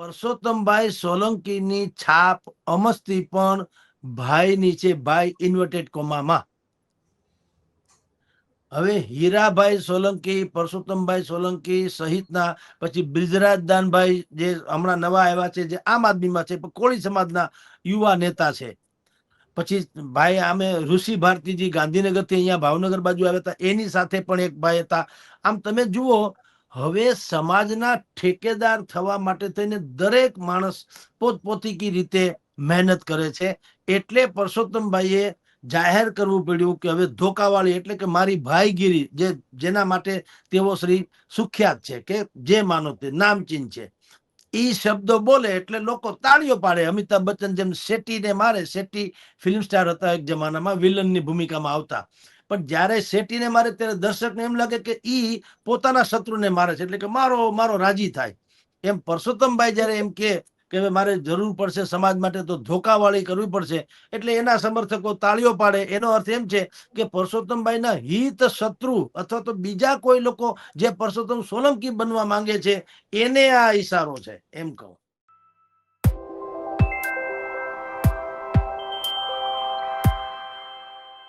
પરસોત્તમભાઈ સોલંકીની છાપ અમસ્તી પણ ભાઈ નીચે ભાઈ ઇન્વર્ટેડ કોમામાં. હવે હીરાભાઈ સોલંકી, પરસોત્તમભાઈ સોલંકી સહિતના પછી બ્રિજરાજ દાનભાઈ જે હમણાં નવા આવ્યા છે, જે આમ આદમીમાં છે, પણ કોળી સમાજના યુવા નેતા છે. પછી ભાઈ આમે ઋષિ ભારતીજી ગાંધીનગર થી અહીંયા ભાવનગર બાજુ આવ્યા હતા, એની સાથે પણ એક ભાઈ હતા. આમ તમે જુઓ, હવે સમાજના ઠેકેદાર થવા માટે થઈને દરેક માણસ પોતપોતી રીતે મહેનત કરે છે. એટલે પરસોત્તમભાઈએ જાહેર કરવું પડ્યું કે હવે ધોકાવાળી એટલે કે મારી ભાઈગીરી, જેના માટે તેઓ શ્રી સુખ્યાત છે, કે જે માનો તે નામચીન છે, ઈ શબ્દો બોલે એટલે લોકો તાળીઓ પાડે. અમિતાભ બચ્ચન જેમ શેટ્ટીને મારે, શેટ્ટી ફિલ્મ સ્ટાર હતા એક જમાનામાં, વિલનની ભૂમિકામાં આવતા, પણ જ્યારે શેટ્ટીને મારે ત્યારે દર્શકને એમ લાગે કે ઈ પોતાના શત્રુને મારે છે, એટલે કે મારો રાજી થાય. એમ પરસોત્તમભાઈ જ્યારે એમ કે મારે જરૂર પડશે સમાજ માટે તો ધોકાવાળી કરવી પડશે, એટલે એના સમર્થકો તાળીઓ પાડે. એનો અર્થ એમ છે કે પરસોત્તમભાઈના હિત શત્રુ અથવા તો બીજા કોઈ લોકો જે પરસોત્તમ સોલંકી બનવા માંગે છે, એને આ ઈશારો છે, એમ કહું.